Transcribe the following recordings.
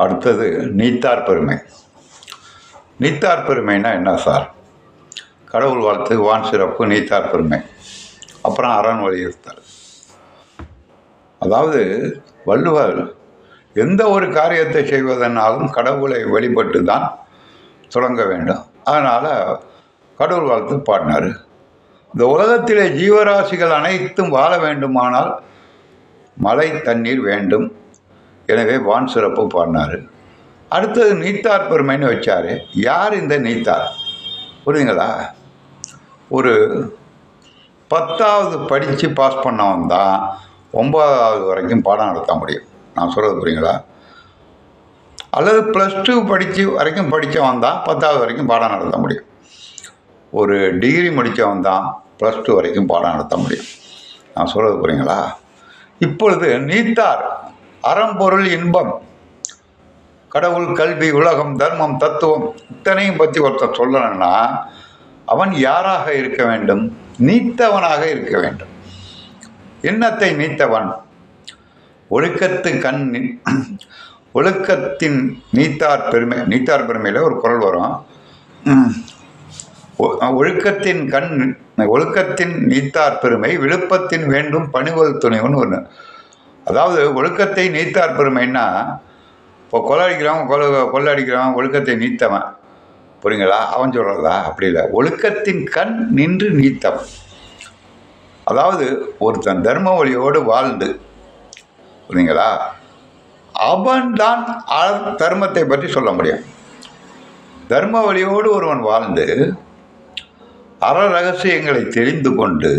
அடுத்தது நீத்தார் பெருமை. நீத்தார் பெருமைனா என்ன சார்? கடவுள் வாழ்த்து, வான் சிறப்பு, நீத்தார் பெருமை, அப்புறம் அரண் வலியுறுத்தல். அதாவது வள்ளுவர் எந்த ஒரு காரியத்தை செய்வதனாலும் கடவுளை வழிபட்டு தான் தொடங்க வேண்டும். அதனால் கடவுள் வாழ்த்து பாடினார். இந்த உலகத்திலே ஜீவராசிகள் அனைத்தும் வாழ வேண்டுமானால் மழை தண்ணீர் வேண்டும், எனவே வான் சிறப்பு பாடினார். அடுத்தது நீத்தார் பெருமைன்னு வச்சார். யார் இந்த நீத்தார்? புரியுதுங்களா? ஒரு 10வது படித்து பாஸ் பண்ணவன் தான் 9வது வரைக்கும் பாடம் நடத்த முடியும். நான் சொல்கிறது புரியுங்களா? அல்லது +2 வரைக்கும் படித்தவன் தான் 10வது வரைக்கும் பாடம் நடத்த முடியும். ஒரு டிகிரி முடித்தவன் தான் +2 வரைக்கும் பாடம் நடத்த முடியும். நான் சொல்கிறது புரியுங்களா? இப்பொழுது நீத்தார் அறம்பொருள் இன்பம், கடவுள், கல்வி, உலகம், தர்மம், தத்துவம் இத்தனையும் பற்றி ஒருத்தர் சொல்லணும்னா அவன் யாராக இருக்க வேண்டும்? நீத்தவனாக இருக்க வேண்டும். எண்ணத்தை நீத்தவன். ஒழுக்கத்தின் நீத்தார் பெருமை. நீத்தார் பெருமையில் ஒரு குறள் வரும். ஒழுக்கத்தின் நீத்தார் பெருமை, விழுப்பத்தின் வேண்டும் பணிவல் துணைவன் ஒன்று. அதாவது ஒழுக்கத்தை நீத்தார் பெருமைன்னா, இப்போ கொள்ளை அடிக்கிறவன் ஒழுக்கத்தை நீத்தவன், புரியுங்களா? அவன் சொல்கிறதா? அப்படி இல்லை. ஒழுக்கத்தின் கண் நின்று நீத்தவன். அதாவது ஒருத்தன் தர்ம வழியோடு வாழ்ந்து, புரியுங்களா, அவன்தான் தர்மத்தை பற்றி சொல்ல முடியும். தர்ம வழியோடு ஒருவன் வாழ்ந்து அற ரகசியங்களை தெரிந்து கொண்டு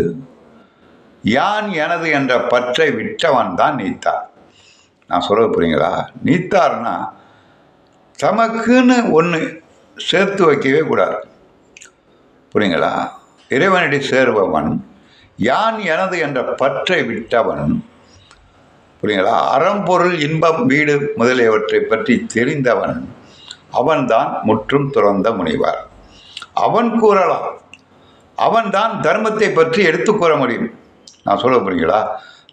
யான் எனது என்ற பற்றை விட்டவன் தான் நீத்தார். நான் சொல்கிறது புரியுங்களா? நீத்தார்னா தமக்குன்னு ஒன்று சேர்த்து வைக்கவே கூடாது, புரியுங்களா? இறைவனடி சேர்பவன், யான் எனது என்ற பற்றை விட்டவன், புரியுங்களா? அறம்பொருள் இன்பம் வீடு முதலியவற்றை பற்றி தெரிந்தவன், அவன்தான் முற்றும் துறந்த முனிவர். அவன் கூறலாம், அவன்தான் தர்மத்தை பற்றி எடுத்து கூற முடியும். நான் சொல்ல புரியுங்களா?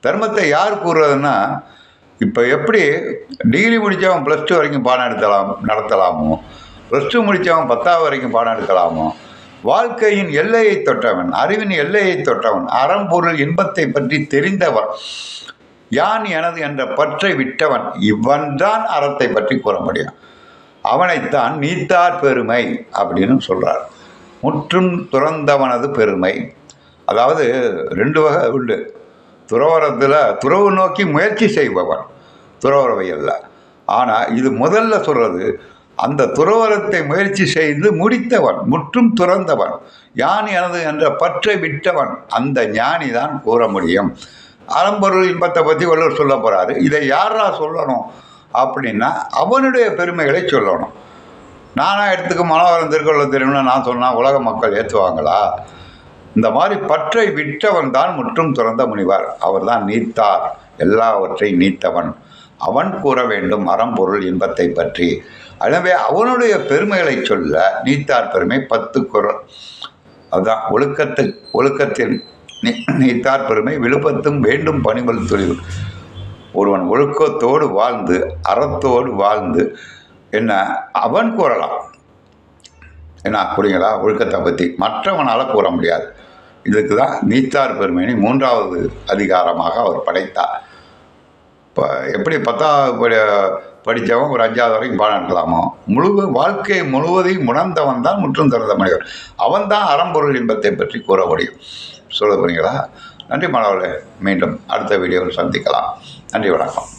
தர்மத்தை யார் கூறுறதுன்னா, இப்போ எப்படி டிகிரி முடித்தவன் +2 வரைக்கும் பாடம் நடத்தலாமோ, +2 முடித்தவன் 10வது வரைக்கும் பாடம் எடுக்கலாமோ, வாழ்க்கையின் எல்லையை தொட்டவன், அறிவின் எல்லையை தொட்டவன், அறம்பொருள் இன்பத்தை பற்றி தெரிந்தவன், யான் எனது என்ற பற்றை விட்டவன், இவன்தான் அறத்தை பற்றி கூற முடியும். அவனைத்தான் நீத்தார் பெருமை அப்படின்னு சொல்கிறார். முற்றும் துறந்தவனது பெருமை. அதாவது 2 வகை உண்டு. துறவரத்தில் துறவு நோக்கி முயற்சி செய்பவன், துறவரவை அல்ல. ஆனால் இது முதல்ல சொல்கிறது, அந்த துறவரத்தை முயற்சி செய்து முடித்தவன், முற்றும் துறந்தவன், யான் எனது என்ற பற்றை விட்டவன், அந்த ஞானி தான் கூற முடியும். அறம்பொருள் இன்பத்தை பற்றி வள்ளுவர் சொல்ல போகிறாரு. இதை யாரா சொல்லணும் அப்படின்னா, அவனுடைய பெருமைகளை சொல்லணும். நானாக எடுத்துக்க மனோகரன் திருக்குறள் தெரியும்னு நான் சொன்னால் உலக மக்கள் ஏற்றுவாங்களா? இந்த மாதிரி பற்றை விட்டவன் தான் முற்றும் துறந்த முனிவர். அவர் தான் நீத்தார், எல்லாவற்றையும் நீத்தவன். அவன் கூற வேண்டும் அறம்பொருள் இன்பத்தை பற்றி. எனவே அவனுடைய பெருமைகளை சொல்ல நீத்தார் பெருமை 10 குறள். அதுதான் ஒழுக்கத்தில் நீத்தார் பெருமை, விழுப்பத்தும் வேண்டும் பணிவல் துணிவு. ஒருவன் ஒழுக்கத்தோடு வாழ்ந்து அறத்தோடு வாழ்ந்து என்ன அவன் கூறலாம். என்ன புரியுங்களா? ஒழுக்கத்தை பற்றி மற்றவனால் கூற முடியாது. இதுக்கு தான் நீத்தார் பெருமையை 3வது அதிகாரமாக அவர் படைத்தார். இப்போ எப்படி 10வது படித்தவன் ஒரு 5வது வரைக்கும் பாடம் எடுக்கலாமோ, வாழ்க்கை முழுவதையும் உணர்ந்தவன் தான் முற்றும் திறந்த மனிதர். அவன் தான் அறம்பொருள் இன்பத்தை பற்றி கூற முடியும். சொல்ல போறீங்களா? நன்றி மாணவர்களே. மீண்டும் அடுத்த வீடியோவில் சந்திக்கலாம். நன்றி, வணக்கம்.